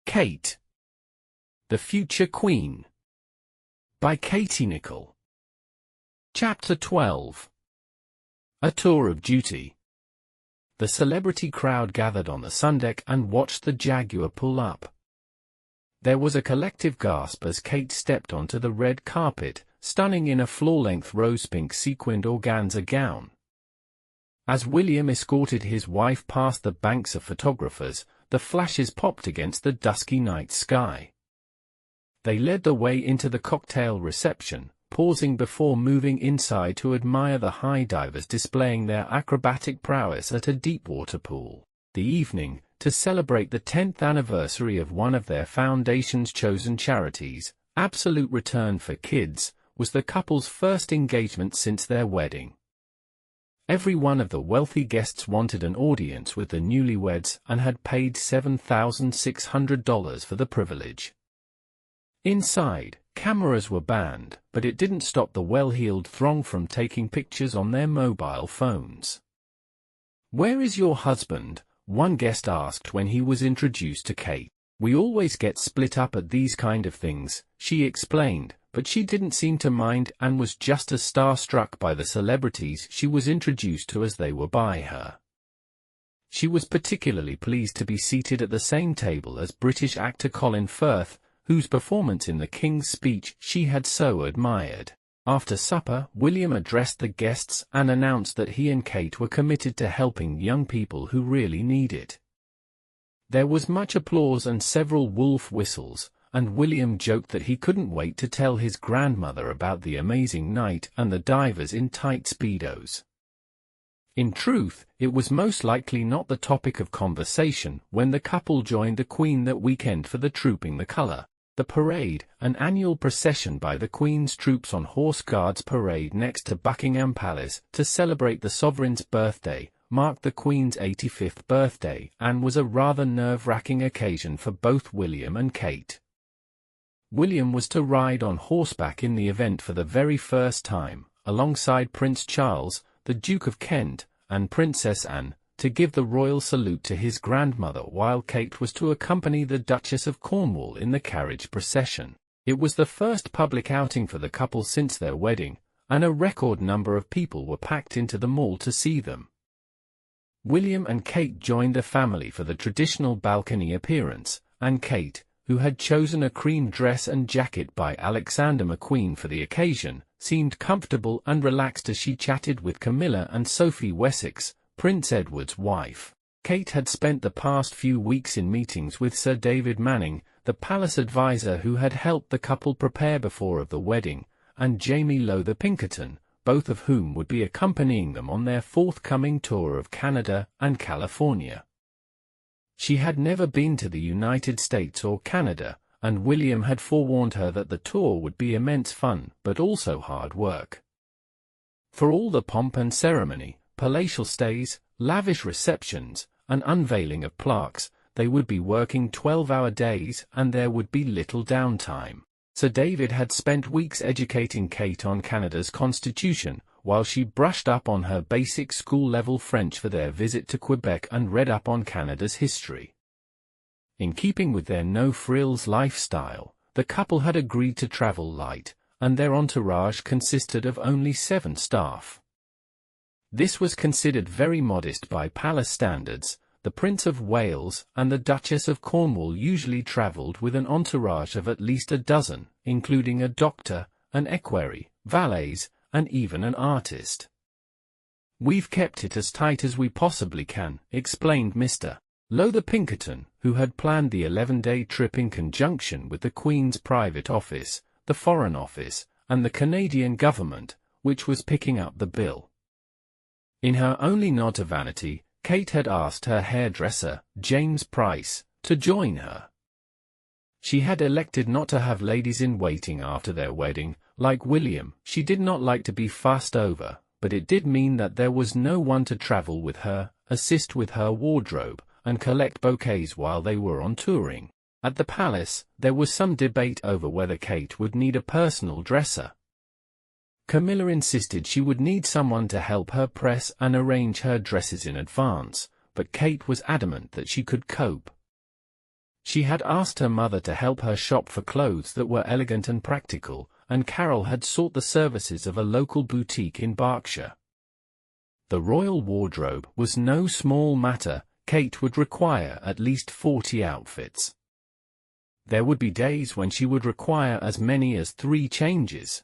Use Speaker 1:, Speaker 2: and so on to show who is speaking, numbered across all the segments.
Speaker 1: Kate, the Future Queen, by Kate Nicholl. Chapter 12. A Tour of Duty. The celebrity crowd gathered on the sundeck and watched the Jaguar pull up. There was a collective gasp as Kate stepped onto the red carpet, stunning in a floor-length rose-pink sequined organza gown. As William escorted his wife past the banks of photographers, the flashes popped against the dusky night sky. They led the way into the cocktail reception, pausing before moving inside to admire the high divers displaying their acrobatic prowess at a deep-water pool. The evening, to celebrate the 10th anniversary of one of their foundation's chosen charities, Absolute Return for Kids, was the couple's first engagement since their wedding. Every one of the wealthy guests wanted an audience with the newlyweds and had paid $7,600 for the privilege. Inside, cameras were banned, but it didn't stop the well-heeled throng from taking pictures on their mobile phones. "Where is your husband?" one guest asked when he was introduced to Kate. "We always get split up at these kind of things," she explained, but she didn't seem to mind and was just as starstruck by the celebrities she was introduced to as they were by her. She was particularly pleased to be seated at the same table as British actor Colin Firth, whose performance in the King's Speech she had so admired. After supper, William addressed the guests and announced that he and Kate were committed to helping young people who really need it. There was much applause and several wolf whistles, and William joked that he couldn't wait to tell his grandmother about the amazing night and the divers in tight speedos. In truth, it was most likely not the topic of conversation when the couple joined the Queen that weekend for the Trooping the Colour. The parade, an annual procession by the Queen's troops on Horse Guards Parade next to Buckingham Palace to celebrate the sovereign's birthday, marked the Queen's 85th birthday and was a rather nerve-wracking occasion for both William and Kate. William was to ride on horseback in the event for the very first time, alongside Prince Charles, the Duke of Kent, and Princess Anne, to give the royal salute to his grandmother, while Kate was to accompany the Duchess of Cornwall in the carriage procession. It was the first public outing for the couple since their wedding, and a record number of people were packed into the mall to see them. William and Kate joined the family for the traditional balcony appearance, and Kate, who had chosen a cream dress and jacket by Alexander McQueen for the occasion, seemed comfortable and relaxed as she chatted with Camilla and Sophie Wessex, Prince Edward's wife. Kate had spent the past few weeks in meetings with Sir David Manning, the palace advisor who had helped the couple prepare before of the wedding, and Jamie Lowther Pinkerton, both of whom would be accompanying them on their forthcoming tour of Canada and California. She had never been to the United States or Canada, and William had forewarned her that the tour would be immense fun but also hard work. For all the pomp and ceremony, palatial stays, lavish receptions, and unveiling of plaques, they would be working 12-hour days and there would be little downtime. Sir David had spent weeks educating Kate on Canada's constitution, while she brushed up on her basic school-level French for their visit to Quebec and read up on Canada's history. In keeping with their no-frills lifestyle, the couple had agreed to travel light, and their entourage consisted of only 7 staff. This was considered very modest by palace standards. The Prince of Wales and the Duchess of Cornwall usually travelled with an entourage of at least a dozen, including a doctor, an equerry, valets, and even an artist. "We've kept it as tight as we possibly can," explained Mr. Lowther Pinkerton, who had planned the 11-day trip in conjunction with the Queen's private office, the Foreign Office, and the Canadian government, which was picking up the bill. In her only nod to vanity, Kate had asked her hairdresser, James Price, to join her. She had elected not to have ladies-in-waiting after their wedding. Like William, she did not like to be fussed over, but it did mean that there was no one to travel with her, assist with her wardrobe, and collect bouquets while they were on touring. At the palace, there was some debate over whether Kate would need a personal dresser. Camilla insisted she would need someone to help her press and arrange her dresses in advance, but Kate was adamant that she could cope. She had asked her mother to help her shop for clothes that were elegant and practical, and Carol had sought the services of a local boutique in Berkshire. The royal wardrobe was no small matter. Kate would require at least 40 outfits. There would be days when she would require as many as 3 changes.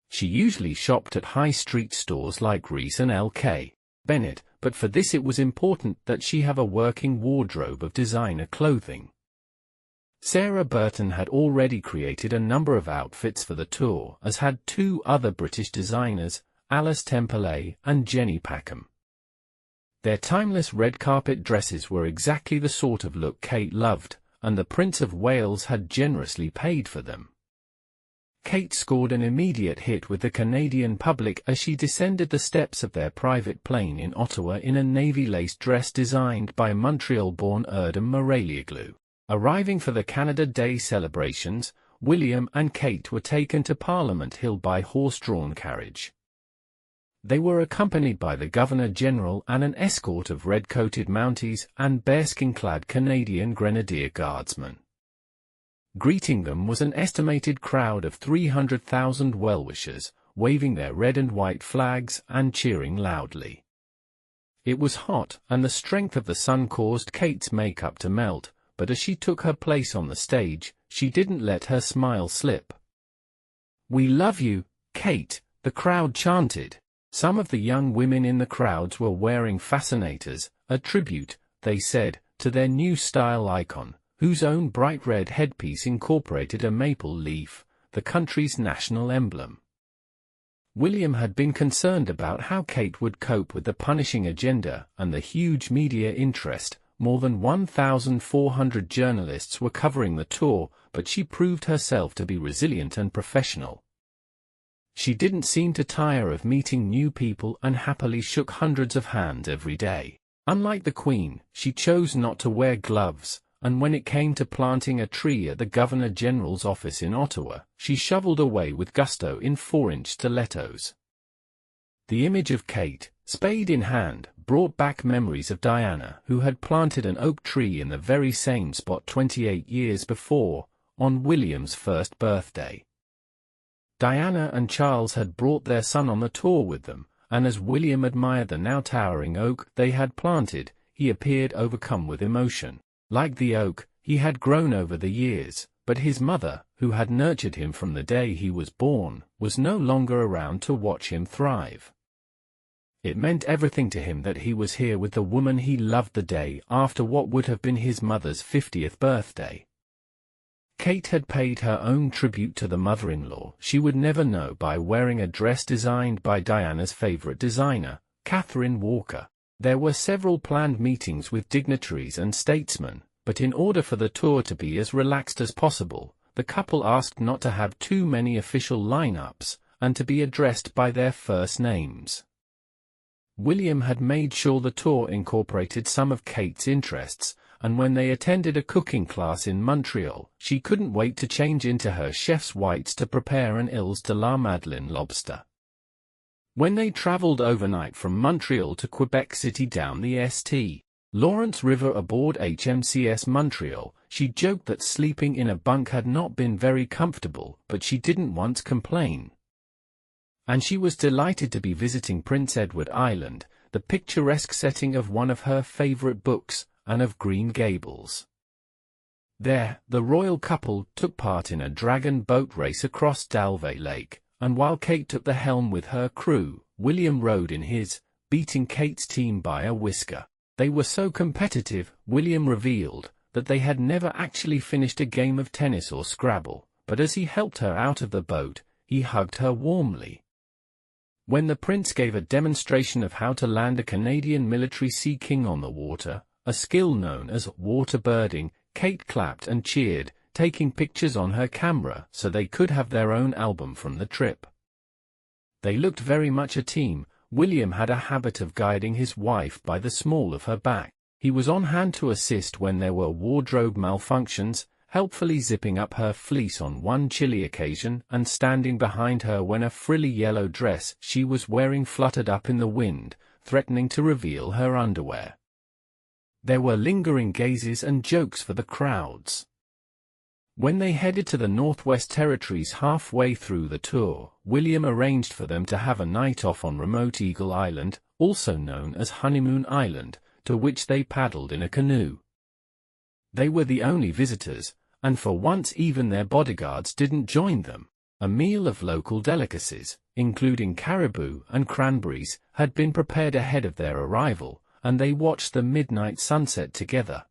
Speaker 1: She usually shopped at high street stores like Reiss and L.K. Bennett, but for this it was important that she have a working wardrobe of designer clothing. Sarah Burton had already created a number of outfits for the tour, as had 2 other British designers, Alice Temperley and Jenny Packham. Their timeless red carpet dresses were exactly the sort of look Kate loved, and the Prince of Wales had generously paid for them. Kate scored an immediate hit with the Canadian public as she descended the steps of their private plane in Ottawa in a navy lace dress designed by Montreal-born Erdem Maraglioglu. Arriving for the Canada Day celebrations, William and Kate were taken to Parliament Hill by horse-drawn carriage. They were accompanied by the Governor-General and an escort of red-coated Mounties and bearskin-clad Canadian Grenadier Guardsmen. Greeting them was an estimated crowd of 300,000 well-wishers, waving their red and white flags and cheering loudly. It was hot, and the strength of the sun caused Kate's makeup to melt, but as she took her place on the stage, she didn't let her smile slip. "We love you, Kate," the crowd chanted. Some of the young women in the crowds were wearing fascinators, a tribute, they said, to their new style icon, whose own bright red headpiece incorporated a maple leaf, the country's national emblem. William had been concerned about how Kate would cope with the punishing agenda and the huge media interest. More than 1,400 journalists were covering the tour, but she proved herself to be resilient and professional. She didn't seem to tire of meeting new people and happily shook hundreds of hands every day. Unlike the Queen, she chose not to wear gloves, and when it came to planting a tree at the Governor-General's office in Ottawa, she shoveled away with gusto in 4-inch stilettos. The image of Kate, spade in hand, brought back memories of Diana, who had planted an oak tree in the very same spot 28 years before, on William's first birthday. Diana and Charles had brought their son on the tour with them, and as William admired the now towering oak they had planted, he appeared overcome with emotion. Like the oak, he had grown over the years, but his mother, who had nurtured him from the day he was born, was no longer around to watch him thrive. It meant everything to him that he was here with the woman he loved the day after what would have been his mother's 50th birthday. Kate had paid her own tribute to the mother-in-law she would never know by wearing a dress designed by Diana's favorite designer, Catherine Walker. There were several planned meetings with dignitaries and statesmen, but in order for the tour to be as relaxed as possible, the couple asked not to have too many official lineups, and to be addressed by their first names. William had made sure the tour incorporated some of Kate's interests, and when they attended a cooking class in Montreal, she couldn't wait to change into her chef's whites to prepare an Îles de la Madeleine lobster. When they traveled overnight from Montreal to Quebec City down the St. Lawrence River aboard HMCS Montreal, she joked that sleeping in a bunk had not been very comfortable, but she didn't once complain. And she was delighted to be visiting Prince Edward Island, the picturesque setting of one of her favorite books, Anne of Green Gables. There, the royal couple took part in a dragon boat race across Dalveigh Lake, and while Kate took the helm with her crew, William rowed in his, beating Kate's team by a whisker. They were so competitive, William revealed, that they had never actually finished a game of tennis or Scrabble, but as he helped her out of the boat, he hugged her warmly. When the prince gave a demonstration of how to land a Canadian military Sea King on the water, a skill known as waterbirding, Kate clapped and cheered, taking pictures on her camera so they could have their own album from the trip. They looked very much a team. William had a habit of guiding his wife by the small of her back. He was on hand to assist when there were wardrobe malfunctions, helpfully zipping up her fleece on one chilly occasion and standing behind her when a frilly yellow dress she was wearing fluttered up in the wind, threatening to reveal her underwear. There were lingering gazes and jokes for the crowds. When they headed to the Northwest Territories halfway through the tour, William arranged for them to have a night off on remote Eagle Island, also known as Honeymoon Island, to which they paddled in a canoe. They were the only visitors, and for once even their bodyguards didn't join them. A meal of local delicacies, including caribou and cranberries, had been prepared ahead of their arrival, and they watched the midnight sunset together.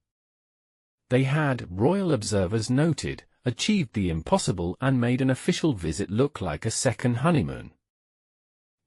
Speaker 1: They had, royal observers noted, achieved the impossible and made an official visit look like a second honeymoon.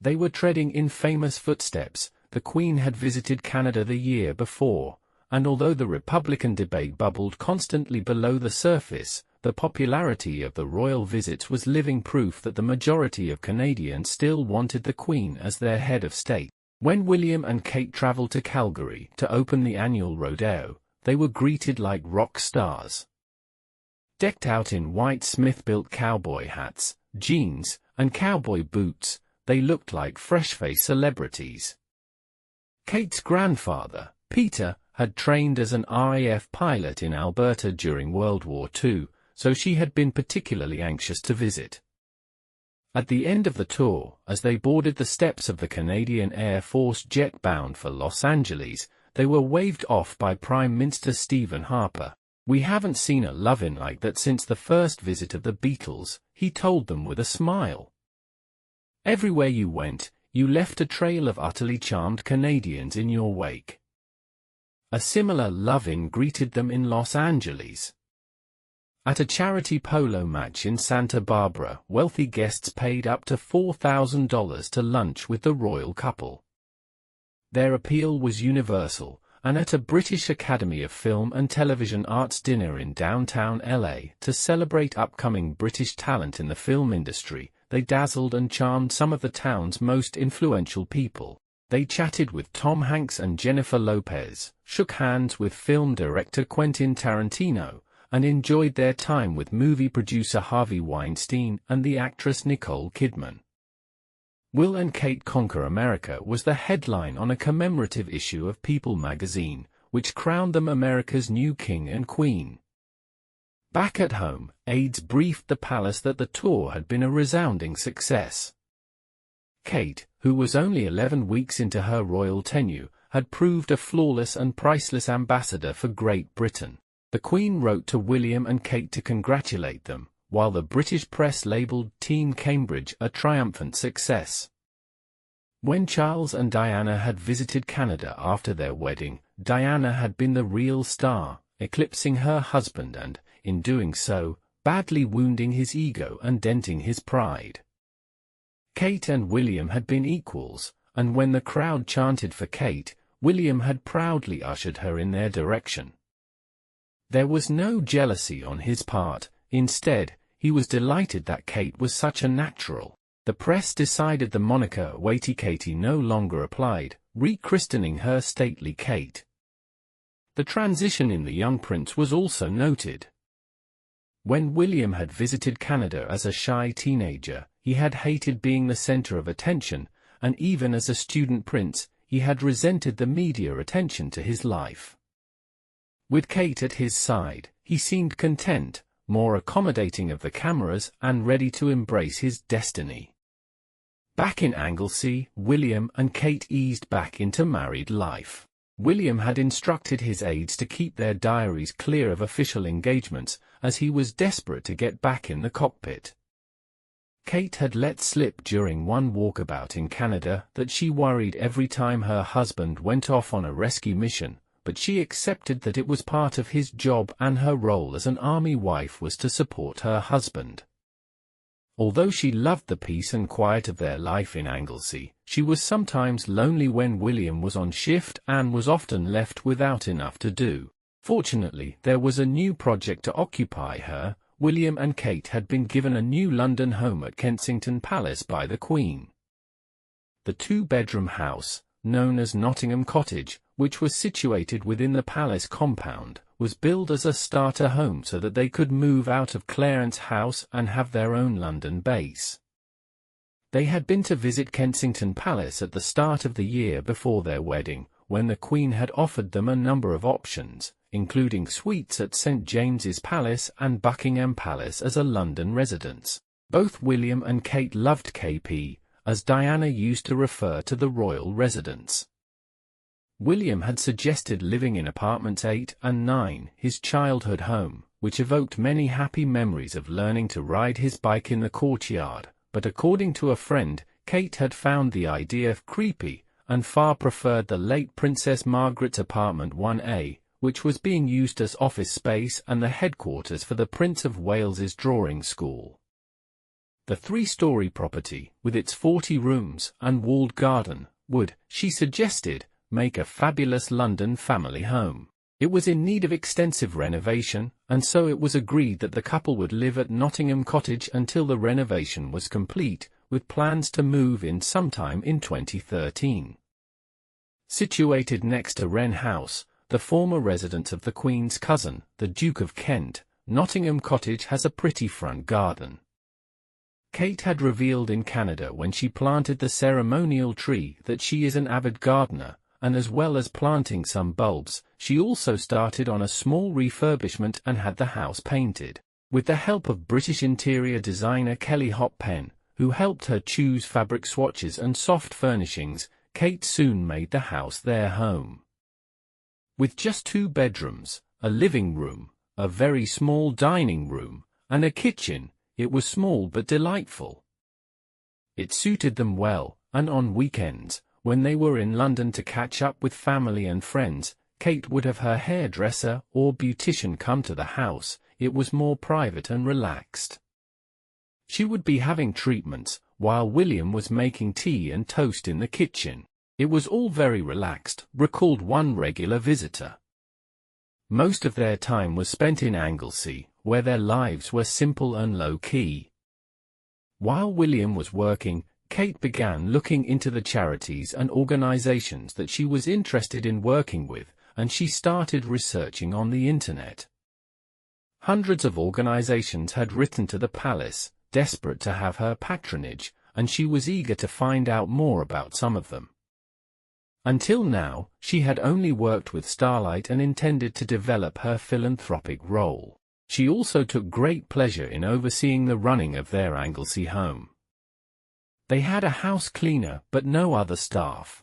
Speaker 1: They were treading in famous footsteps. The Queen had visited Canada the year before, and although the Republican debate bubbled constantly below the surface, the popularity of the royal visits was living proof that the majority of Canadians still wanted the Queen as their head of state. When William and Kate traveled to Calgary to open the annual rodeo, they were greeted like rock stars. Decked out in white Smith-built cowboy hats, jeans, and cowboy boots, they looked like fresh-faced celebrities. Kate's grandfather, Peter, had trained as an RAF pilot in Alberta during World War II, so she had been particularly anxious to visit. At the end of the tour, as they boarded the steps of the Canadian Air Force jet bound for Los Angeles, they were waved off by Prime Minister Stephen Harper. "We haven't seen a lovin' like that since the first visit of the Beatles," he told them with a smile. "Everywhere you went, you left a trail of utterly charmed Canadians in your wake." A similar love-in greeted them in Los Angeles. At a charity polo match in Santa Barbara, wealthy guests paid up to $4,000 to lunch with the royal couple. Their appeal was universal, and at a British Academy of Film and Television Arts dinner in downtown LA to celebrate upcoming British talent in the film industry, they dazzled and charmed some of the town's most influential people. They chatted with Tom Hanks and Jennifer Lopez, shook hands with film director Quentin Tarantino, and enjoyed their time with movie producer Harvey Weinstein and the actress Nicole Kidman. Will and Kate Conquer America was the headline on a commemorative issue of People magazine, which crowned them America's new king and queen. Back at home, aides briefed the palace that the tour had been a resounding success. Kate, who was only 11 weeks into her royal tenure, had proved a flawless and priceless ambassador for Great Britain. The Queen wrote to William and Kate to congratulate them, while the British press labelled Team Cambridge a triumphant success. When Charles and Diana had visited Canada after their wedding, Diana had been the real star, eclipsing her husband and, in doing so, badly wounding his ego and denting his pride. Kate and William had been equals, and when the crowd chanted for Kate, William had proudly ushered her in their direction. There was no jealousy on his part. Instead, he was delighted that Kate was such a natural. The press decided the moniker Waity Katie no longer applied, rechristening her Stately Kate. The transition in the young prince was also noted. When William had visited Canada as a shy teenager, he had hated being the center of attention, and even as a student prince, he had resented the media attention to his life. With Kate at his side, he seemed content, more accommodating of the cameras and ready to embrace his destiny. Back in Anglesey, William and Kate eased back into married life. William had instructed his aides to keep their diaries clear of official engagements, as he was desperate to get back in the cockpit. Kate had let slip during one walkabout in Canada that she worried every time her husband went off on a rescue mission, but she accepted that it was part of his job and her role as an army wife was to support her husband. Although she loved the peace and quiet of their life in Anglesey, she was sometimes lonely when William was on shift and was often left without enough to do. Fortunately, there was a new project to occupy her. William and Kate had been given a new London home at Kensington Palace by the Queen. The two-bedroom house, known as Nottingham Cottage, which was situated within the palace compound, was billed as a starter home so that they could move out of Clarence House and have their own London base. They had been to visit Kensington Palace at the start of the year before their wedding, when the Queen had offered them a number of options, including suites at St James's Palace and Buckingham Palace as a London residence. Both William and Kate loved KP, as Diana used to refer to the royal residence. William had suggested living in apartments 8 and 9, his childhood home, which evoked many happy memories of learning to ride his bike in the courtyard, but according to a friend, Kate had found the idea creepy, and far preferred the late Princess Margaret's apartment 1A, which was being used as office space and the headquarters for the Prince of Wales's drawing school. The 3-story property, with its 40 rooms and walled garden, would, she suggested, make a fabulous London family home. It was in need of extensive renovation, and so it was agreed that the couple would live at Nottingham Cottage until the renovation was complete, with plans to move in sometime in 2013. Situated next to Wren House, the former residence of the Queen's cousin, the Duke of Kent, Nottingham Cottage has a pretty front garden. Kate had revealed in Canada when she planted the ceremonial tree that she is an avid gardener, and as well as planting some bulbs, she also started on a small refurbishment and had the house painted. With the help of British interior designer Kelly Hoppen, who helped her choose fabric swatches and soft furnishings, Kate soon made the house their home. With just 2 bedrooms, a living room, a very small dining room, and a kitchen, it was small but delightful. It suited them well, and on weekends, when they were in London to catch up with family and friends, Kate would have her hairdresser or beautician come to the house. It was more private and relaxed. She would be having treatments, while William was making tea and toast in the kitchen. It was all very relaxed, recalled one regular visitor. Most of their time was spent in Anglesey, where their lives were simple and low-key. While William was working, Kate began looking into the charities and organizations that she was interested in working with, and she started researching on the internet. Hundreds of organizations had written to the palace, desperate to have her patronage, and she was eager to find out more about some of them. Until now, she had only worked with Starlight and intended to develop her philanthropic role. She also took great pleasure in overseeing the running of their Anglesey home. They had a house cleaner but no other staff.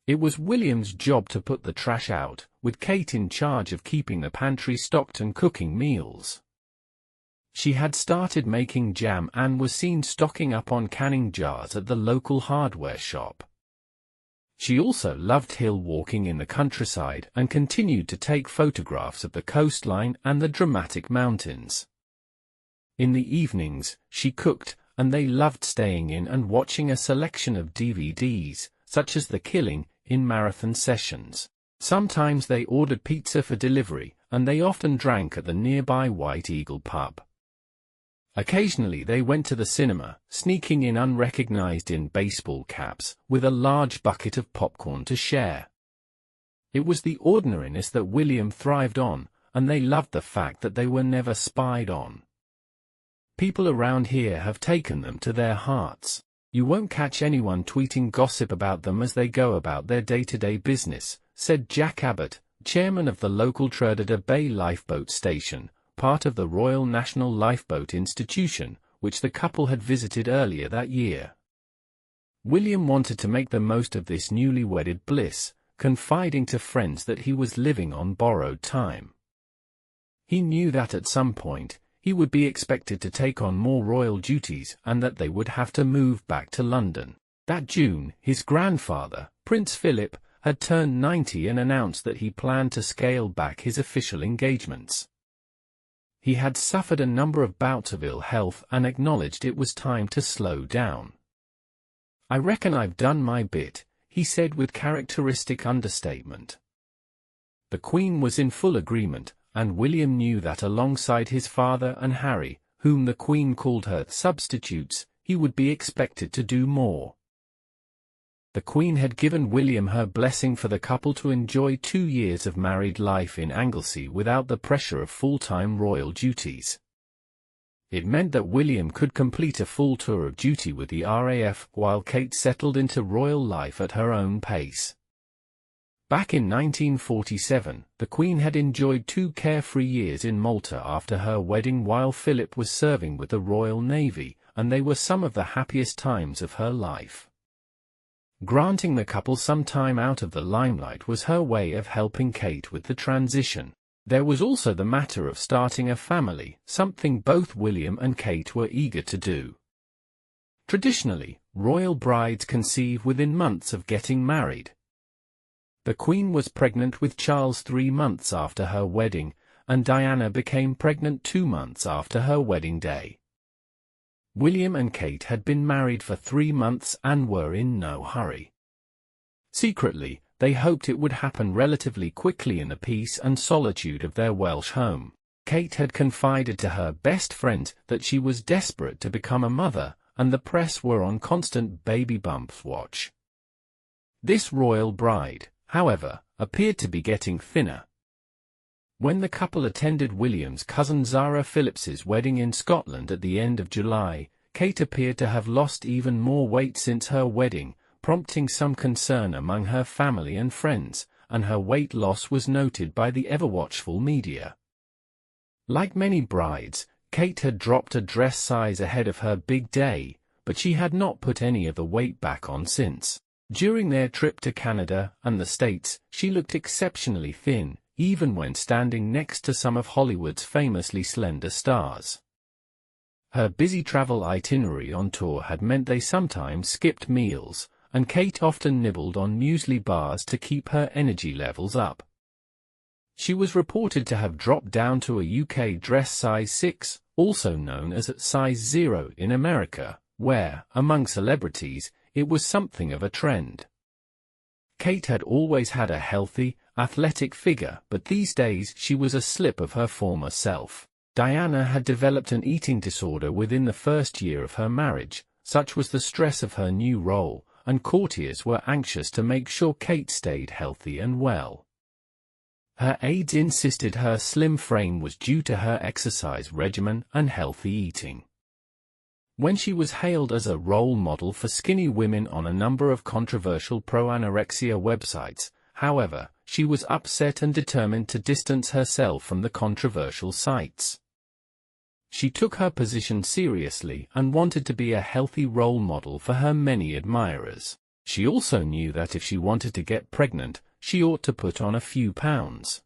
Speaker 1: It was William's job to put the trash out, with Kate in charge of keeping the pantry stocked and cooking meals. She had started making jam and was seen stocking up on canning jars at the local hardware shop. She also loved hill walking in the countryside and continued to take photographs of the coastline and the dramatic mountains. In the evenings, she cooked, and they loved staying in and watching a selection of DVDs, such as The Killing, in marathon sessions. Sometimes they ordered pizza for delivery, and they often drank at the nearby White Eagle pub. Occasionally they went to the cinema, sneaking in unrecognized in baseball caps, with a large bucket of popcorn to share. It was the ordinariness that William thrived on, and they loved the fact that they were never spied on. People around here have taken them to their hearts. You won't catch anyone tweeting gossip about them as they go about their day-to-day business, said Jack Abbott, chairman of the local Turdida Bay Lifeboat Station, part of the Royal National Lifeboat Institution, which the couple had visited earlier that year. William wanted to make the most of this newly wedded bliss, confiding to friends that he was living on borrowed time. He knew that at some point, he would be expected to take on more royal duties and that they would have to move back to London. That June, his grandfather, Prince Philip, had turned 90 and announced that he planned to scale back his official engagements. He had suffered a number of bouts of ill health and acknowledged it was time to slow down. "I reckon I've done my bit," he said with characteristic understatement. The Queen was in full agreement, and William knew that alongside his father and Harry, whom the Queen called her substitutes, he would be expected to do more. The Queen had given William her blessing for the couple to enjoy 2 years of married life in Anglesey without the pressure of full-time royal duties. It meant that William could complete a full tour of duty with the RAF while Kate settled into royal life at her own pace. Back in 1947, the Queen had enjoyed 2 carefree years in Malta after her wedding while Philip was serving with the Royal Navy, and they were some of the happiest times of her life. Granting the couple some time out of the limelight was her way of helping Kate with the transition. There was also the matter of starting a family, something both William and Kate were eager to do. Traditionally, royal brides conceive within months of getting married. The Queen was pregnant with Charles 3 months after her wedding, and Diana became pregnant 2 months after her wedding day. William and Kate had been married for 3 months and were in no hurry. Secretly, they hoped it would happen relatively quickly in the peace and solitude of their Welsh home. Kate had confided to her best friend that she was desperate to become a mother, and the press were on constant baby bumps watch. This royal bride, however, appeared to be getting thinner. When the couple attended William's cousin Zara Phillips's wedding in Scotland at the end of July, Kate appeared to have lost even more weight since her wedding, prompting some concern among her family and friends, and her weight loss was noted by the ever-watchful media. Like many brides, Kate had dropped a dress size ahead of her big day, but she had not put any of the weight back on since. During their trip to Canada and the States, she looked exceptionally thin, even when standing next to some of Hollywood's famously slender stars. Her busy travel itinerary on tour had meant they sometimes skipped meals, and Kate often nibbled on muesli bars to keep her energy levels up. She was reported to have dropped down to a UK dress size 6, also known as a size 0 in America, where, among celebrities, it was something of a trend. Kate had always had a healthy, athletic figure, but these days she was a slip of her former self. Diana had developed an eating disorder within the first year of her marriage, such was the stress of her new role, and courtiers were anxious to make sure Kate stayed healthy and well. Her aides insisted her slim frame was due to her exercise regimen and healthy eating. When she was hailed as a role model for skinny women on a number of controversial pro-anorexia websites, however, she was upset and determined to distance herself from the controversial sites. She took her position seriously and wanted to be a healthy role model for her many admirers. She also knew that if she wanted to get pregnant, she ought to put on a few pounds.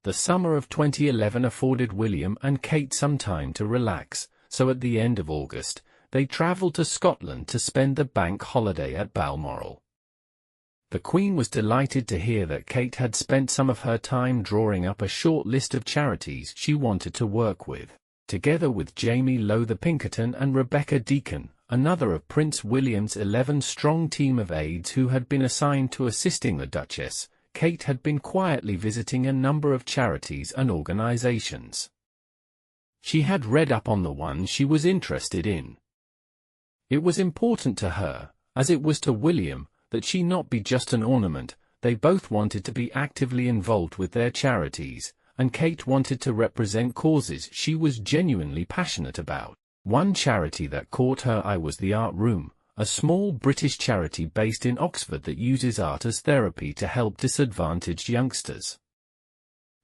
Speaker 1: The summer of 2011 afforded William and Kate some time to relax, so at the end of August, they travelled to Scotland to spend the bank holiday at Balmoral. The Queen was delighted to hear that Kate had spent some of her time drawing up a short list of charities she wanted to work with. Together with Jamie Lowther Pinkerton and Rebecca Deacon, another of Prince William's 11-strong team of aides who had been assigned to assisting the Duchess, Kate had been quietly visiting a number of charities and organizations. She had read up on the ones she was interested in. It was important to her, as it was to William, that she not be just an ornament. They both wanted to be actively involved with their charities, and Kate wanted to represent causes she was genuinely passionate about. One charity that caught her eye was the Art Room, a small British charity based in Oxford that uses art as therapy to help disadvantaged youngsters.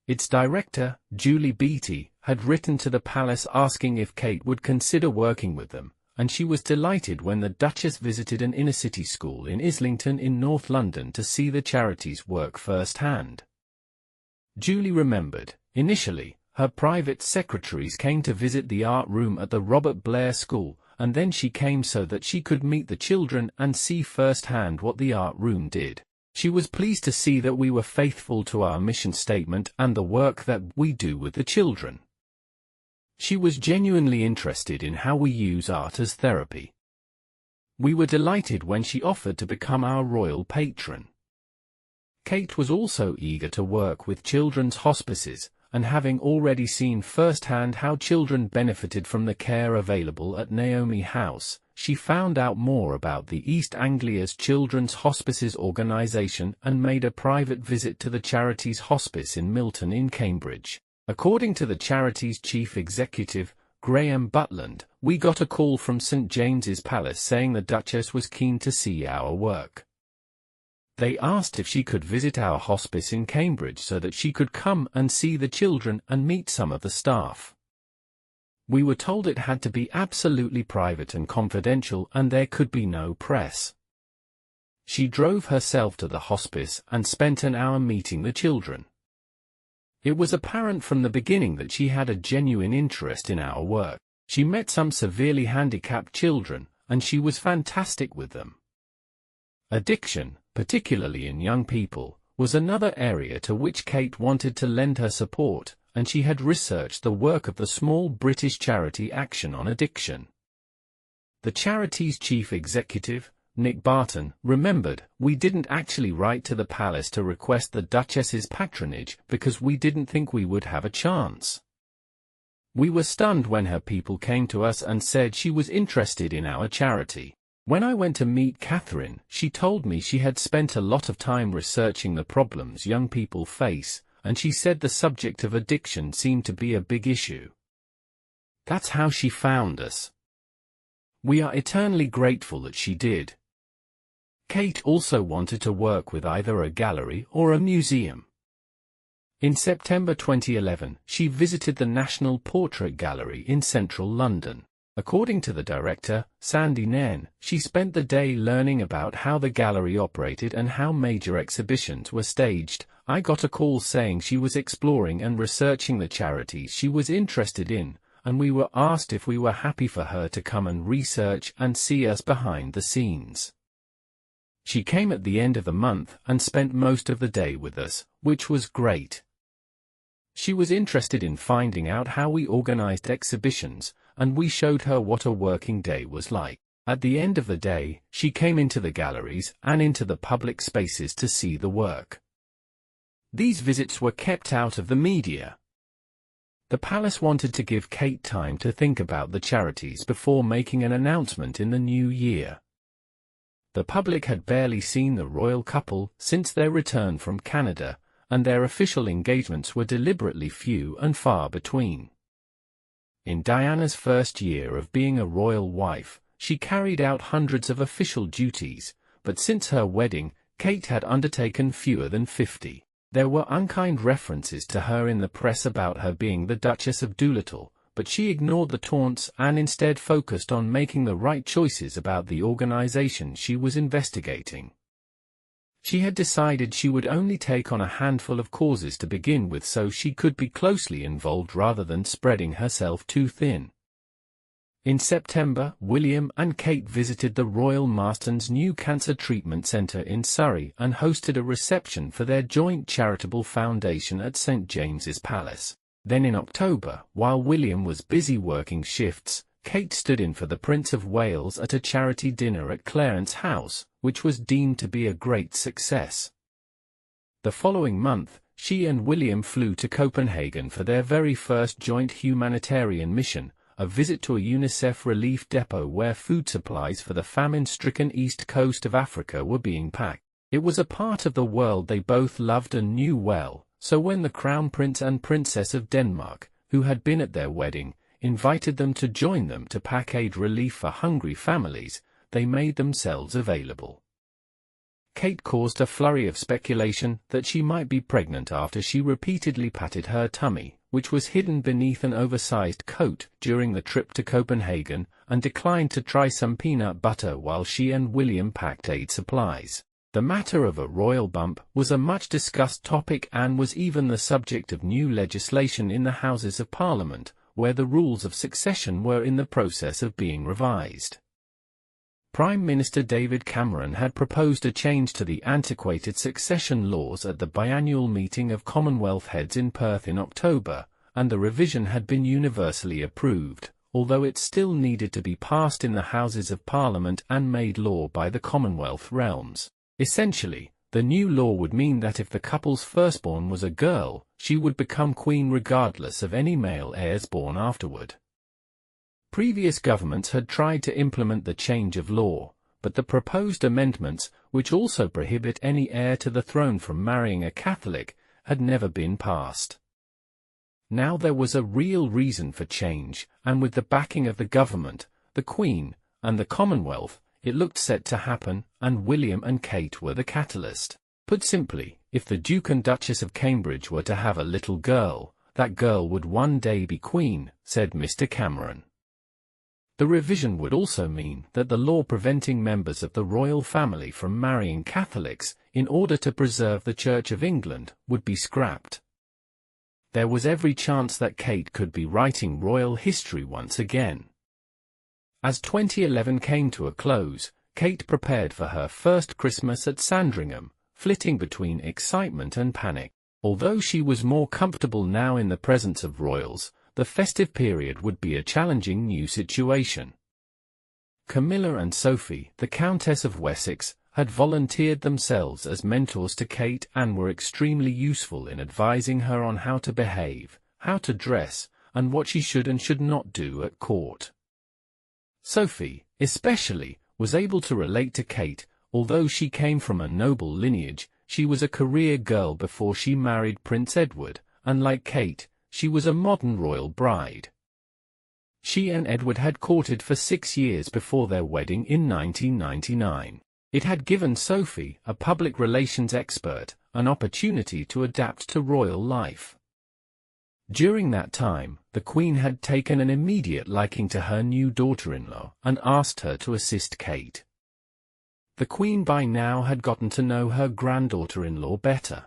Speaker 1: Its director, Julie Beattie, had written to the palace asking if Kate would consider working with them, and she was delighted when the Duchess visited an inner-city school in Islington in North London to see the charity's work firsthand. Julie remembered, initially, her private secretaries came to visit the art room at the Robert Blair School, and then she came so that she could meet the children and see firsthand what the art room did. She was pleased to see that we were faithful to our mission statement and the work that we do with the children. She was genuinely interested in how we use art as therapy. We were delighted when she offered to become our royal patron. Kate was also eager to work with children's hospices, and having already seen firsthand how children benefited from the care available at Naomi House, she found out more about the East Anglia's Children's Hospices organisation and made a private visit to the charity's hospice in Milton in Cambridge. According to the charity's chief executive, Graham Butland, we got a call from St James's Palace saying the Duchess was keen to see our work. They asked if she could visit our hospice in Cambridge so that she could come and see the children and meet some of the staff. We were told it had to be absolutely private and confidential and there could be no press. She drove herself to the hospice and spent an hour meeting the children. It was apparent from the beginning that she had a genuine interest in our work. She met some severely handicapped children, and she was fantastic with them. Addiction, particularly in young people, was another area to which Kate wanted to lend her support, and she had researched the work of the small British charity Action on Addiction. The charity's chief executive, Nick Barton, remembered, "We didn't actually write to the palace to request the Duchess's patronage because we didn't think we would have a chance. We were stunned when her people came to us and said she was interested in our charity. When I went to meet Catherine, she told me she had spent a lot of time researching the problems young people face, and she said the subject of addiction seemed to be a big issue. That's how she found us. We are eternally grateful that she did." Kate also wanted to work with either a gallery or a museum. In September 2011, she visited the National Portrait Gallery in central London. According to the director, Sandy Nairn, she spent the day learning about how the gallery operated and how major exhibitions were staged. "I got a call saying she was exploring and researching the charities she was interested in, and we were asked if we were happy for her to come and research and see us behind the scenes. She came at the end of the month and spent most of the day with us, which was great. She was interested in finding out how we organized exhibitions, and we showed her what a working day was like. At the end of the day, she came into the galleries and into the public spaces to see the work. These visits were kept out of the media. The palace wanted to give Kate time to think about the charities before making an announcement in the new year. The public had barely seen the royal couple since their return from Canada, and their official engagements were deliberately few and far between. In Diana's first year of being a royal wife, she carried out hundreds of official duties, but since her wedding, Kate had undertaken fewer than 50. There were unkind references to her in the press about her being the Duchess of Doolittle, but she ignored the taunts and instead focused on making the right choices about the organization she was investigating. She had decided she would only take on a handful of causes to begin with so she could be closely involved rather than spreading herself too thin. In September, William and Kate visited the Royal Marston's new cancer treatment centre in Surrey and hosted a reception for their joint charitable foundation at St James's Palace. Then in October, while William was busy working shifts, Kate stood in for the Prince of Wales at a charity dinner at Clarence House, which was deemed to be a great success. The following month, she and William flew to Copenhagen for their very first joint humanitarian mission, a visit to a UNICEF relief depot where food supplies for the famine-stricken east coast of Africa were being packed. It was a part of the world they both loved and knew well, so when the Crown Prince and Princess of Denmark, who had been at their wedding, invited them to join them to pack aid relief for hungry families, they made themselves available. Kate caused a flurry of speculation that she might be pregnant after she repeatedly patted her tummy, which was hidden beneath an oversized coat during the trip to Copenhagen, and declined to try some peanut butter while she and William packed aid supplies. The matter of a royal bump was a much-discussed topic and was even the subject of new legislation in the Houses of Parliament, where the rules of succession were in the process of being revised. Prime Minister David Cameron had proposed a change to the antiquated succession laws at the biannual meeting of Commonwealth heads in Perth in October, and the revision had been universally approved, although it still needed to be passed in the Houses of Parliament and made law by the Commonwealth realms. Essentially, the new law would mean that if the couple's firstborn was a girl, she would become queen regardless of any male heirs born afterward. Previous governments had tried to implement the change of law, but the proposed amendments, which also prohibit any heir to the throne from marrying a Catholic, had never been passed. Now there was a real reason for change, and with the backing of the government, the Queen, and the Commonwealth, it looked set to happen, and William and Kate were the catalyst. Put simply, if the Duke and Duchess of Cambridge were to have a little girl, that girl would one day be Queen, said Mr. Cameron. The revision would also mean that the law preventing members of the royal family from marrying Catholics, in order to preserve the Church of England, would be scrapped. There was every chance that Kate could be writing royal history once again. As 2011 came to a close, Kate prepared for her first Christmas at Sandringham, flitting between excitement and panic. Although she was more comfortable now in the presence of royals, the festive period would be a challenging new situation. Camilla and Sophie, the Countess of Wessex, had volunteered themselves as mentors to Kate and were extremely useful in advising her on how to behave, how to dress, and what she should and should not do at court. Sophie, especially, was able to relate to Kate. Although she came from a noble lineage, she was a career girl before she married Prince Edward, and like Kate, she was a modern royal bride. She and Edward had courted for 6 years before their wedding in 1999. It had given Sophie, a public relations expert, an opportunity to adapt to royal life. During that time, the Queen had taken an immediate liking to her new daughter-in-law and asked her to assist Kate. The Queen by now had gotten to know her granddaughter-in-law better.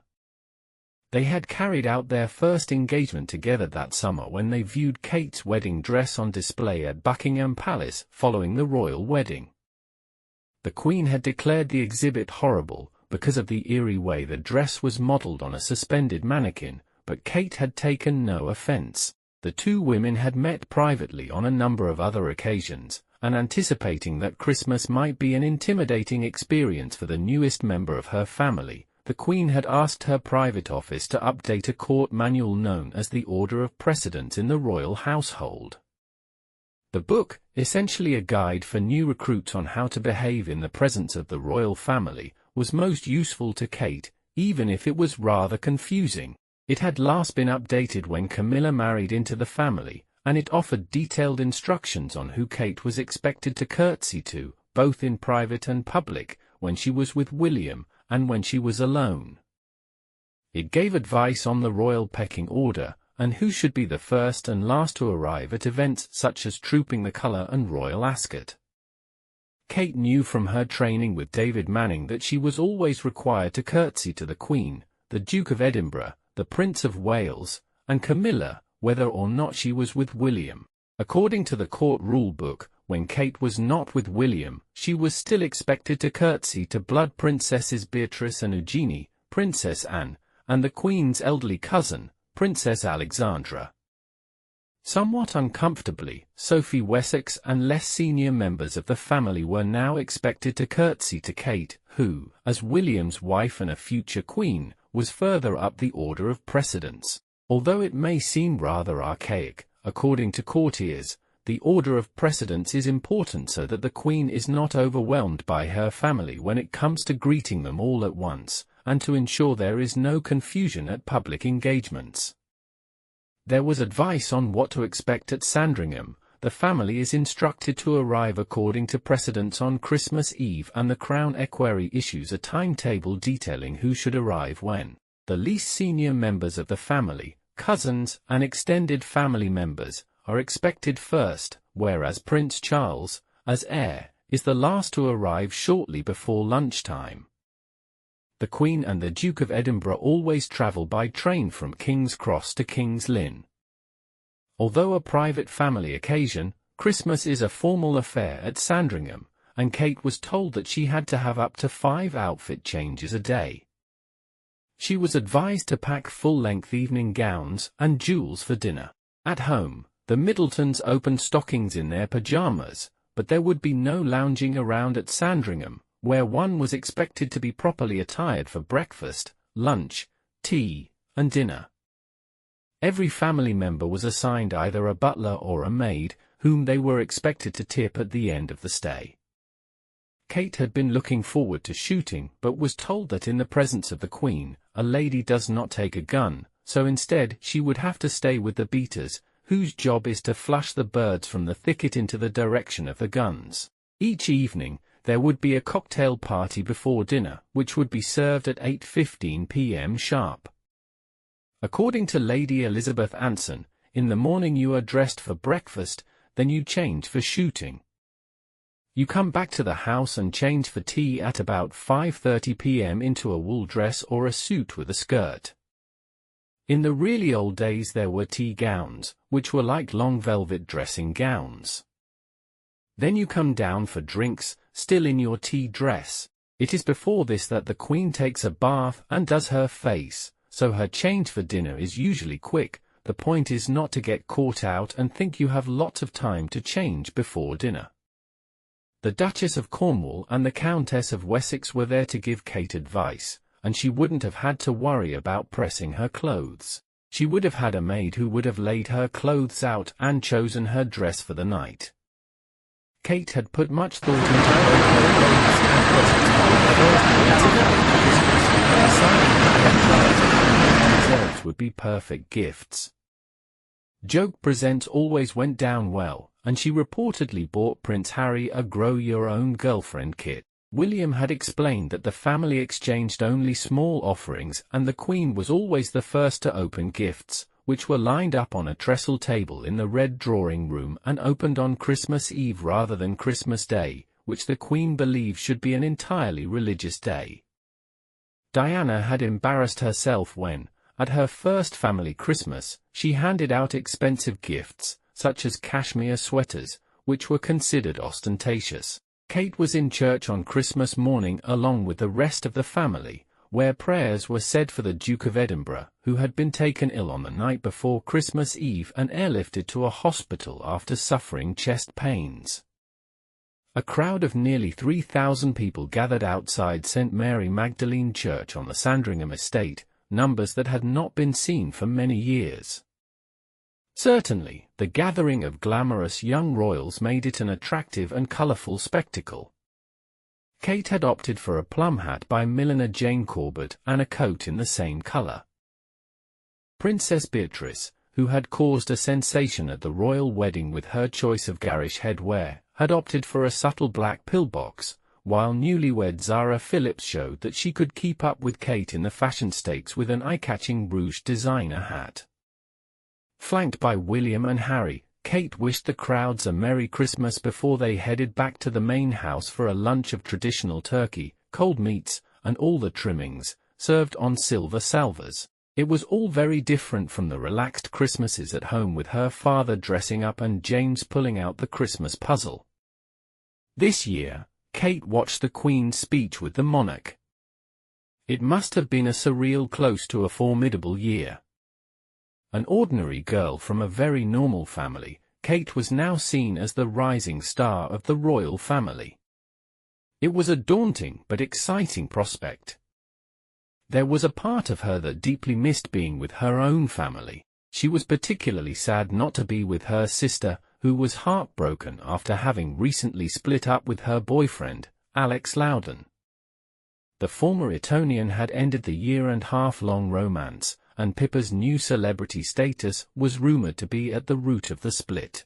Speaker 1: They had carried out their first engagement together that summer when they viewed Kate's wedding dress on display at Buckingham Palace following the royal wedding. The Queen had declared the exhibit horrible because of the eerie way the dress was modelled on a suspended mannequin, but Kate had taken no offence. The two women had met privately on a number of other occasions, and anticipating that Christmas might be an intimidating experience for the newest member of her family, the Queen had asked her private office to update a court manual known as the Order of Precedence in the royal household. The book, essentially a guide for new recruits on how to behave in the presence of the royal family, was most useful to Kate, even if it was rather confusing. It had last been updated when Camilla married into the family, and it offered detailed instructions on who Kate was expected to curtsy to, both in private and public, when she was with William, and when she was alone. It gave advice on the royal pecking order, and who should be the first and last to arrive at events such as Trooping the Colour and Royal Ascot. Kate knew from her training with David Manning that she was always required to curtsy to the Queen, the Duke of Edinburgh, the Prince of Wales, and Camilla, whether or not she was with William. According to the court rule book, when Kate was not with William, she was still expected to curtsy to blood princesses Beatrice and Eugenie, Princess Anne, and the Queen's elderly cousin, Princess Alexandra. Somewhat uncomfortably, Sophie Wessex and less senior members of the family were now expected to curtsy to Kate, who, as William's wife and a future queen, was further up the order of precedence. Although it may seem rather archaic, according to courtiers, the order of precedence is important so that the Queen is not overwhelmed by her family when it comes to greeting them all at once, and to ensure there is no confusion at public engagements. There was advice on what to expect at Sandringham. The family is instructed to arrive according to precedence on Christmas Eve, and the Crown Equerry issues a timetable detailing who should arrive when. The least senior members of the family, cousins, and extended family members, are expected first, whereas Prince Charles, as heir, is the last to arrive shortly before lunchtime. The Queen and the Duke of Edinburgh always travel by train from King's Cross to King's Lynn. Although a private family occasion, Christmas is a formal affair at Sandringham, and Kate was told that she had to have up to 5 outfit changes a day. She was advised to pack full-length evening gowns and jewels for dinner. At home, the Middletons opened stockings in their pajamas, but there would be no lounging around at Sandringham, where one was expected to be properly attired for breakfast, lunch, tea, and dinner. Every family member was assigned either a butler or a maid, whom they were expected to tip at the end of the stay. Kate had been looking forward to shooting, but was told that in the presence of the Queen, a lady does not take a gun, so instead she would have to stay with the beaters, whose job is to flush the birds from the thicket into the direction of the guns. Each evening, there would be a cocktail party before dinner, which would be served at 8:15 p.m. sharp. According to Lady Elizabeth Anson, in the morning you are dressed for breakfast, then you change for shooting. You come back to the house and change for tea at about 5:30 p.m. into a wool dress or a suit with a skirt. In the really old days there were tea gowns, which were like long velvet dressing gowns. Then you come down for drinks, still in your tea dress. It is before this that the Queen takes a bath and does her face, so her change for dinner is usually quick. The point is not to get caught out and think you have lots of time to change before dinner. The Duchess of Cornwall and the Countess of Wessex were there to give Kate advice, and she wouldn't have had to worry about pressing her clothes. She would have had a maid who would have laid her clothes out and chosen her dress for the night. Kate had put much thought into both her clothes and presents for her deserves would be perfect gifts. Joke presents always went down well, and she reportedly bought Prince Harry a grow-your-own-girlfriend kit. William had explained that the family exchanged only small offerings and the Queen was always the first to open gifts, which were lined up on a trestle table in the Red Drawing-Room and opened on Christmas Eve rather than Christmas Day, which the Queen believed should be an entirely religious day. Diana had embarrassed herself when, at her first family Christmas, she handed out expensive gifts, such as cashmere sweaters, which were considered ostentatious. Kate was in church on Christmas morning along with the rest of the family, where prayers were said for the Duke of Edinburgh, who had been taken ill on the night before Christmas Eve and airlifted to a hospital after suffering chest pains. A crowd of nearly 3,000 people gathered outside St. Mary Magdalene Church on the Sandringham estate, numbers that had not been seen for many years. Certainly, the gathering of glamorous young royals made it an attractive and colourful spectacle. Kate had opted for a plum hat by milliner Jane Corbett and a coat in the same colour. Princess Beatrice, who had caused a sensation at the royal wedding with her choice of garish headwear, had opted for a subtle black pillbox, while newlywed Zara Phillips showed that she could keep up with Kate in the fashion stakes with an eye-catching Rouge designer hat. Flanked by William and Harry, Kate wished the crowds a Merry Christmas before they headed back to the main house for a lunch of traditional turkey, cold meats, and all the trimmings, served on silver salvers. It was all very different from the relaxed Christmases at home with her father dressing up and James pulling out the Christmas puzzle. This year, Kate watched the Queen's speech with the monarch. It must have been a surreal close to a formidable year. An ordinary girl from a very normal family, Kate was now seen as the rising star of the royal family. It was a daunting but exciting prospect. There was a part of her that deeply missed being with her own family. She was particularly sad not to be with her sister, who was heartbroken after having recently split up with her boyfriend, Alex Loudon. The former Etonian had ended the year-and-a-half-long romance, and Pippa's new celebrity status was rumoured to be at the root of the split.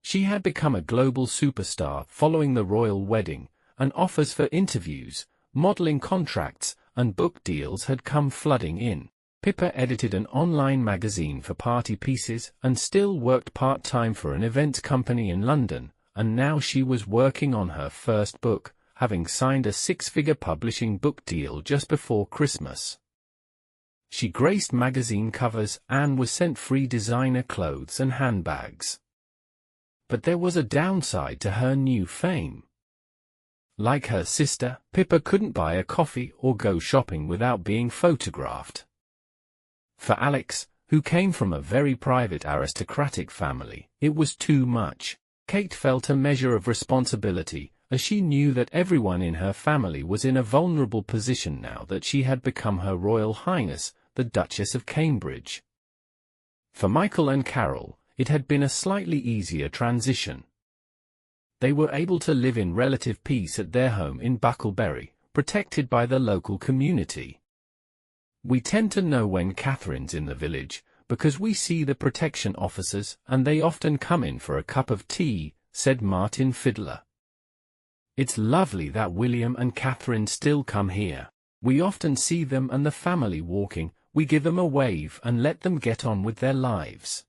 Speaker 1: She had become a global superstar following the royal wedding, and offers for interviews, modelling contracts, and book deals had come flooding in. Pippa edited an online magazine for party pieces and still worked part-time for an events company in London, and now she was working on her first book, having signed a six-figure publishing book deal just before Christmas. She graced magazine covers and was sent free designer clothes and handbags. But there was a downside to her new fame. Like her sister, Pippa couldn't buy a coffee or go shopping without being photographed. For Alex, who came from a very private aristocratic family, it was too much. Kate felt a measure of responsibility, as she knew that everyone in her family was in a vulnerable position now that she had become Her Royal Highness, the Duchess of Cambridge. For Michael and Carol, it had been a slightly easier transition. They were able to live in relative peace at their home in Bucklebury, protected by the local community. We tend to know when Catherine's in the village, because we see the protection officers and they often come in for a cup of tea, said Martin Fiddler. It's lovely that William and Catherine still come here. We often see them and the family walking, we give them a wave and let them get on with their lives.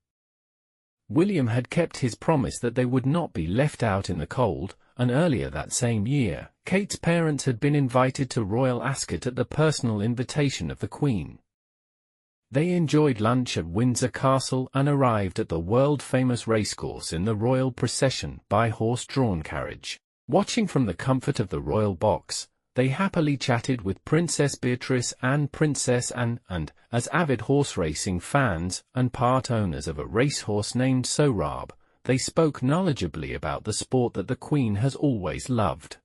Speaker 1: William had kept his promise that they would not be left out in the cold, and earlier that same year, Kate's parents had been invited to Royal Ascot at the personal invitation of the Queen. They enjoyed lunch at Windsor Castle and arrived at the world-famous racecourse in the royal procession by horse-drawn carriage. Watching from the comfort of the royal box, they happily chatted with Princess Beatrice and Princess Anne, and, as avid horse racing fans and part owners of a racehorse named Sohrab, they spoke knowledgeably about the sport that the Queen has always loved.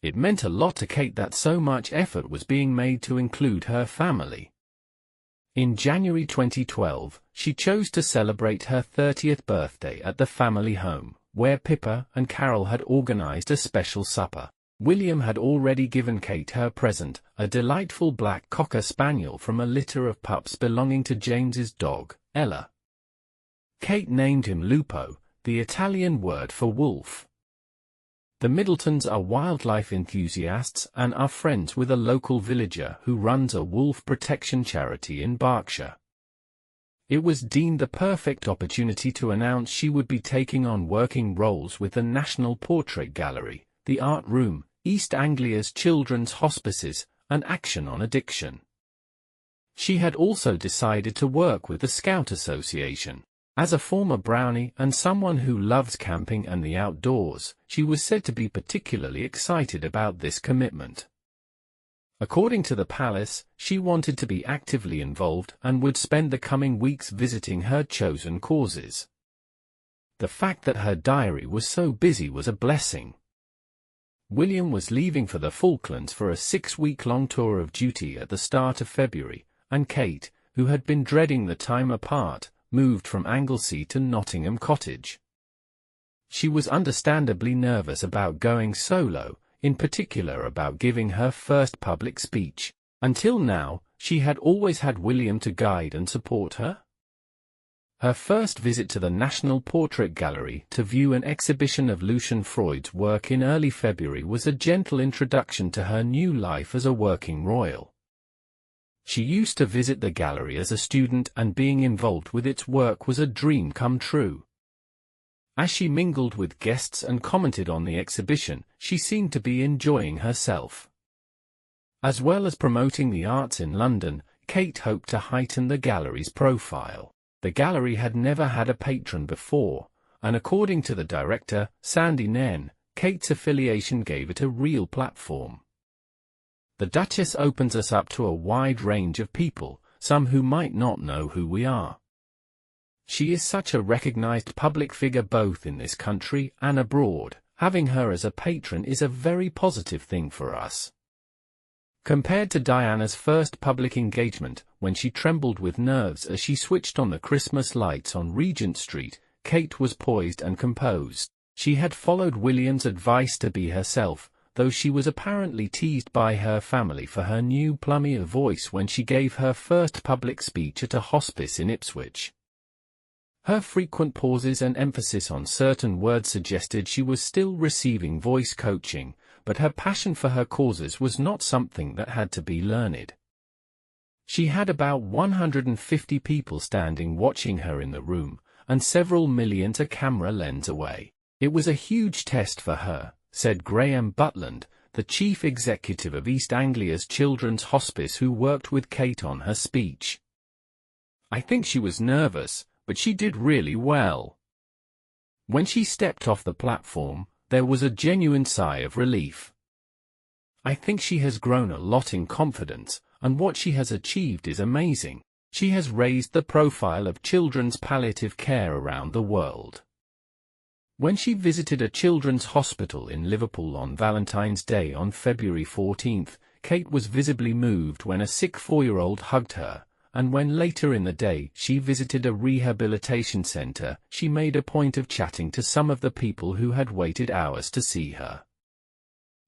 Speaker 1: It meant a lot to Kate that so much effort was being made to include her family. In January 2012, she chose to celebrate her 30th birthday at the family home, where Pippa and Carol had organized a special supper. William had already given Kate her present, a delightful black cocker spaniel from a litter of pups belonging to James's dog, Ella. Kate named him Lupo, the Italian word for wolf. The Middletons are wildlife enthusiasts and are friends with a local villager who runs a wolf protection charity in Berkshire. It was deemed the perfect opportunity to announce she would be taking on working roles with the National Portrait Gallery, the Art Room, East Anglia's Children's Hospices, and Action on Addiction. She had also decided to work with the Scout Association. As a former Brownie and someone who loves camping and the outdoors, she was said to be particularly excited about this commitment. According to the palace, she wanted to be actively involved and would spend the coming weeks visiting her chosen causes. The fact that her diary was so busy was a blessing. William was leaving for the Falklands for a 6-week-long tour of duty at the start of February, and Kate, who had been dreading the time apart, moved from Anglesey to Nottingham Cottage. She was understandably nervous about going solo, in particular about giving her first public speech. Until now, she had always had William to guide and support her. Her first visit to the National Portrait Gallery to view an exhibition of Lucian Freud's work in early February was a gentle introduction to her new life as a working royal. She used to visit the gallery as a student, and being involved with its work was a dream come true. As she mingled with guests and commented on the exhibition, she seemed to be enjoying herself. As well as promoting the arts in London, Kate hoped to heighten the gallery's profile. The gallery had never had a patron before, and according to the director, Sandy Nen, Kate's affiliation gave it a real platform. The Duchess opens us up to a wide range of people, some who might not know who we are. She is such a recognized public figure both in this country and abroad. Having her as a patron is a very positive thing for us. Compared to Diana's first public engagement, when she trembled with nerves as she switched on the Christmas lights on Regent Street, Kate was poised and composed. She had followed William's advice to be herself, though she was apparently teased by her family for her new plummier voice when she gave her first public speech at a hospice in Ipswich. Her frequent pauses and emphasis on certain words suggested she was still receiving voice coaching, but her passion for her causes was not something that had to be learned. She had about 150 people standing watching her in the room, and several millions a camera lens away. It was a huge test for her, said Graham Butland, the chief executive of East Anglia's Children's Hospice who worked with Kate on her speech. I think she was nervous, but she did really well. When she stepped off the platform, there was a genuine sigh of relief. I think she has grown a lot in confidence, and what she has achieved is amazing. She has raised the profile of children's palliative care around the world. When she visited a children's hospital in Liverpool on Valentine's Day on February 14, Kate was visibly moved when a sick 4-year-old hugged her, and when later in the day she visited a rehabilitation centre, she made a point of chatting to some of the people who had waited hours to see her.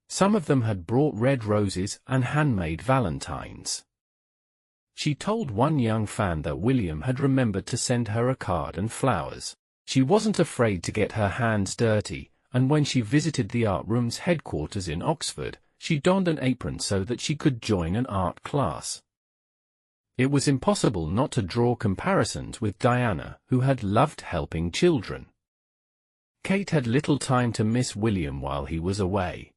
Speaker 1: Some of them had brought red roses and handmade valentines. She told one young fan that William had remembered to send her a card and flowers. She wasn't afraid to get her hands dirty, and when she visited the art room's headquarters in Oxford, she donned an apron so that she could join an art class. It was impossible not to draw comparisons with Diana, who had loved helping children. Kate had little time to miss William while he was away.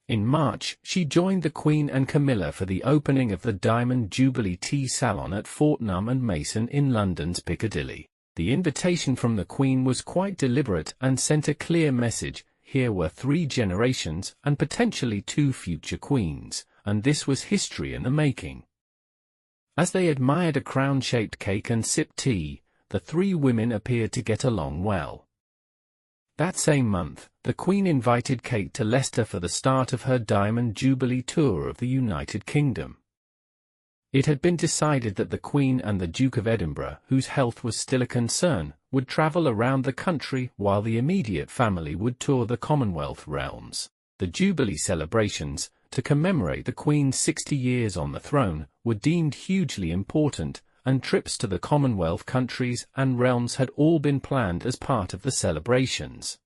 Speaker 1: In March, she joined the Queen and Camilla for the opening of the Diamond Jubilee Tea Salon at Fortnum and Mason in London's Piccadilly. The invitation from the Queen was quite deliberate and sent a clear message: here were 3 generations and potentially 2 future queens, and this was history in the making. As they admired a crown-shaped cake and sipped tea, the 3 women appeared to get along well. That same month, the Queen invited Kate to Leicester for the start of her Diamond Jubilee tour of the United Kingdom. It had been decided that the Queen and the Duke of Edinburgh, whose health was still a concern, would travel around the country while the immediate family would tour the Commonwealth realms. The Jubilee celebrations, to commemorate the Queen's 60 years on the throne, were deemed hugely important, and trips to the Commonwealth countries and realms had all been planned as part of the celebrations.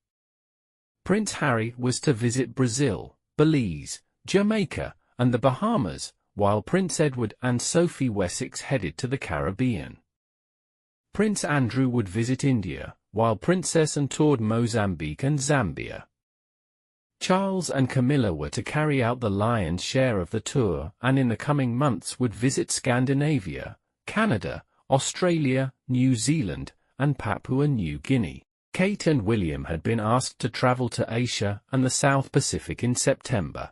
Speaker 1: Prince Harry was to visit Brazil, Belize, Jamaica, and the Bahamas, while Prince Edward and Sophie Wessex headed to the Caribbean. Prince Andrew would visit India, while Princess Anne toured Mozambique and Zambia. Charles and Camilla were to carry out the lion's share of the tour and in the coming months would visit Scandinavia, Canada, Australia, New Zealand, and Papua New Guinea. Kate and William had been asked to travel to Asia and the South Pacific in September.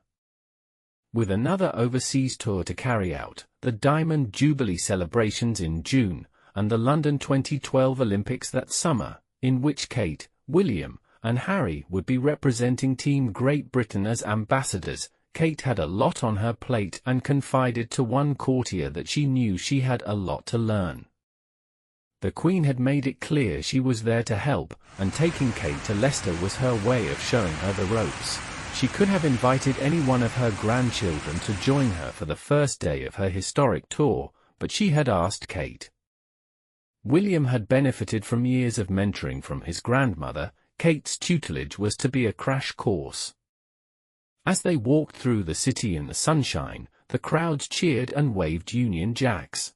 Speaker 1: With another overseas tour to carry out, the Diamond Jubilee celebrations in June, and the London 2012 Olympics that summer, in which Kate, William, and Harry would be representing Team Great Britain as ambassadors, Kate had a lot on her plate and confided to one courtier that she knew she had a lot to learn. The Queen had made it clear she was there to help, and taking Kate to Leicester was her way of showing her the ropes. She could have invited any one of her grandchildren to join her for the first day of her historic tour, but she had asked Kate. William had benefited from years of mentoring from his grandmother. Kate's tutelage was to be a crash course. As they walked through the city in the sunshine, the crowds cheered and waved Union Jacks.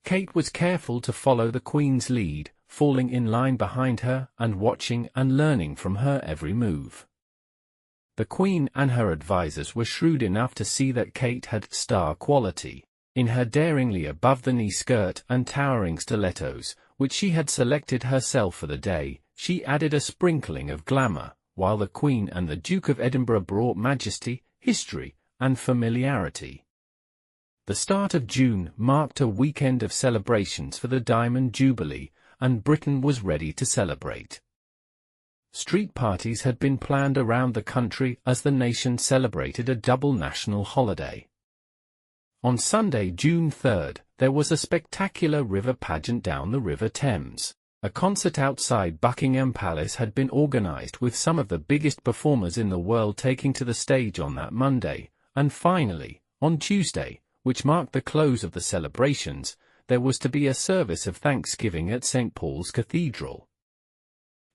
Speaker 1: Kate was careful to follow the Queen's lead, falling in line behind her and watching and learning from her every move. The Queen and her advisors were shrewd enough to see that Kate had star quality. In her daringly above-the-knee skirt and towering stilettos, which she had selected herself for the day, she added a sprinkling of glamour, while the Queen and the Duke of Edinburgh brought majesty, history, and familiarity. The start of June marked a weekend of celebrations for the Diamond Jubilee, and Britain was ready to celebrate. Street parties had been planned around the country as the nation celebrated a double national holiday. On Sunday, June 3rd, there was a spectacular river pageant down the River Thames. A concert outside Buckingham Palace had been organised with some of the biggest performers in the world taking to the stage on that Monday, and finally, on Tuesday, which marked the close of the celebrations, there was to be a service of thanksgiving at St. Paul's Cathedral.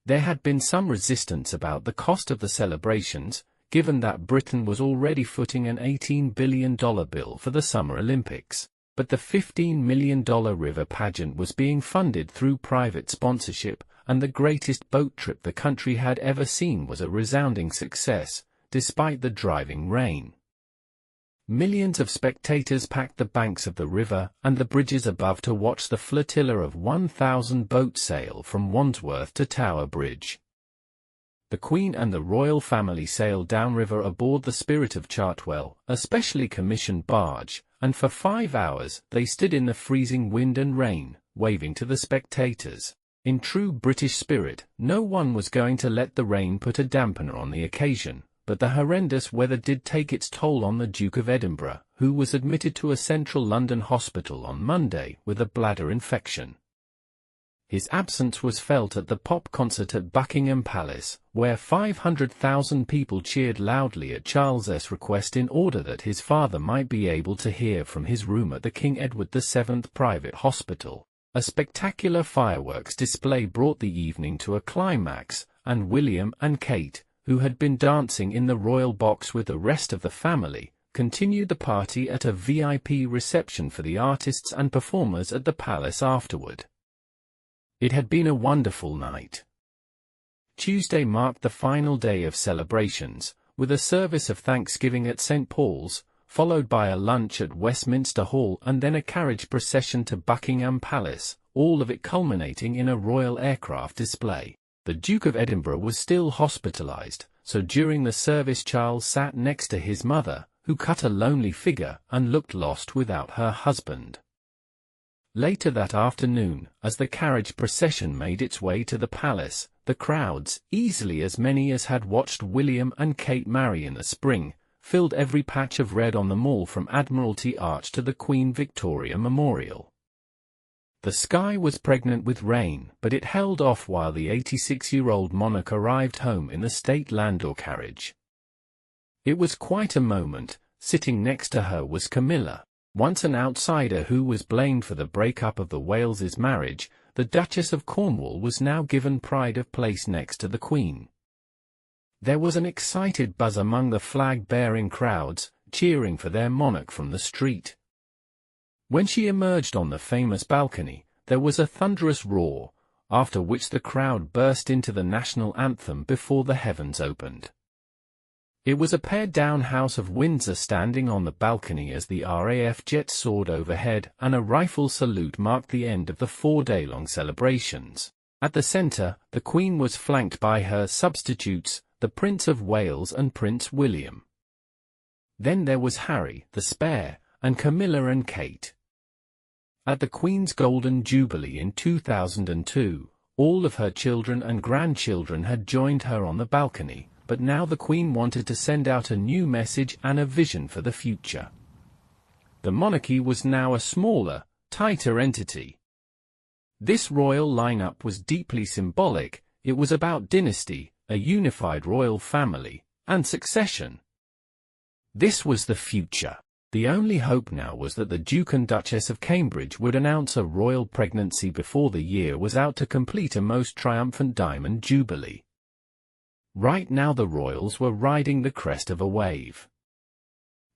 Speaker 1: There had been some resistance about the cost of the celebrations, given that Britain was already footing an $18 billion bill for the Summer Olympics. But the $15 million river pageant was being funded through private sponsorship, and the greatest boat trip the country had ever seen was a resounding success, despite the driving rain. Millions of spectators packed the banks of the river and the bridges above to watch the flotilla of 1,000 boats sail from Wandsworth to Tower Bridge. The Queen and the royal family sailed downriver aboard the Spirit of Chartwell, a specially commissioned barge, and for 5 hours they stood in the freezing wind and rain, waving to the spectators. In true British spirit, no one was going to let the rain put a dampener on the occasion, but the horrendous weather did take its toll on the Duke of Edinburgh, who was admitted to a central London hospital on Monday with a bladder infection. His absence was felt at the pop concert at Buckingham Palace, where 500,000 people cheered loudly at Charles's request in order that his father might be able to hear from his room at the King Edward VII Private Hospital. A spectacular fireworks display brought the evening to a climax, and William and Kate, who had been dancing in the royal box with the rest of the family, continued the party at a VIP reception for the artists and performers at the palace afterward. It had been a wonderful night. Tuesday marked the final day of celebrations, with a service of Thanksgiving at St. Paul's, followed by a lunch at Westminster Hall and then a carriage procession to Buckingham Palace, all of it culminating in a royal aircraft display. The Duke of Edinburgh was still hospitalized, so during the service Charles sat next to his mother, who cut a lonely figure and looked lost without her husband. Later that afternoon, as the carriage procession made its way to the palace, the crowds, easily as many as had watched William and Kate marry in the spring, filled every patch of red on the mall from Admiralty Arch to the Queen Victoria Memorial. The sky was pregnant with rain, but it held off while the 86-year-old monarch arrived home in the state landau carriage. It was quite a moment. Sitting next to her was Camilla. Once an outsider who was blamed for the breakup of the Wales's marriage, the Duchess of Cornwall was now given pride of place next to the Queen. There was an excited buzz among the flag-bearing crowds, cheering for their monarch from the street. When she emerged on the famous balcony, there was a thunderous roar, after which the crowd burst into the national anthem before the heavens opened. It was a pared-down House of Windsor standing on the balcony as the RAF jets soared overhead, and a rifle salute marked the end of the 4-day-long celebrations. At the centre, the Queen was flanked by her substitutes, the Prince of Wales and Prince William. Then there was Harry, the spare, and Camilla and Kate. At the Queen's Golden Jubilee in 2002, all of her children and grandchildren had joined her on the balcony, but now the Queen wanted to send out a new message and a vision for the future. The monarchy was now a smaller, tighter entity. This royal lineup was deeply symbolic. It was about dynasty, a unified royal family, and succession. This was the future. The only hope now was that the Duke and Duchess of Cambridge would announce a royal pregnancy before the year was out to complete a most triumphant diamond jubilee. Right now the royals were riding the crest of a wave.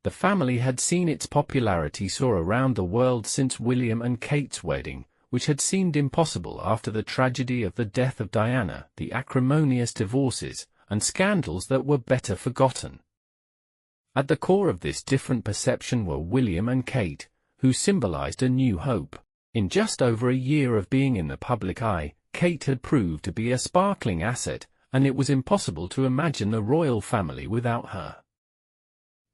Speaker 1: The family had seen its popularity soar around the world since William and Kate's wedding, which had seemed impossible after the tragedy of the death of Diana, the acrimonious divorces, and scandals that were better forgotten. At the core of this different perception were William and Kate, who symbolized a new hope. In just over a year of being in the public eye, Kate had proved to be a sparkling asset, and it was impossible to imagine the royal family without her.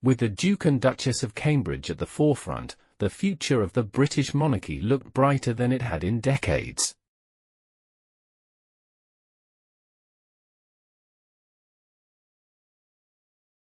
Speaker 1: With the Duke and Duchess of Cambridge at the forefront, the future of the British monarchy looked brighter than it had in decades.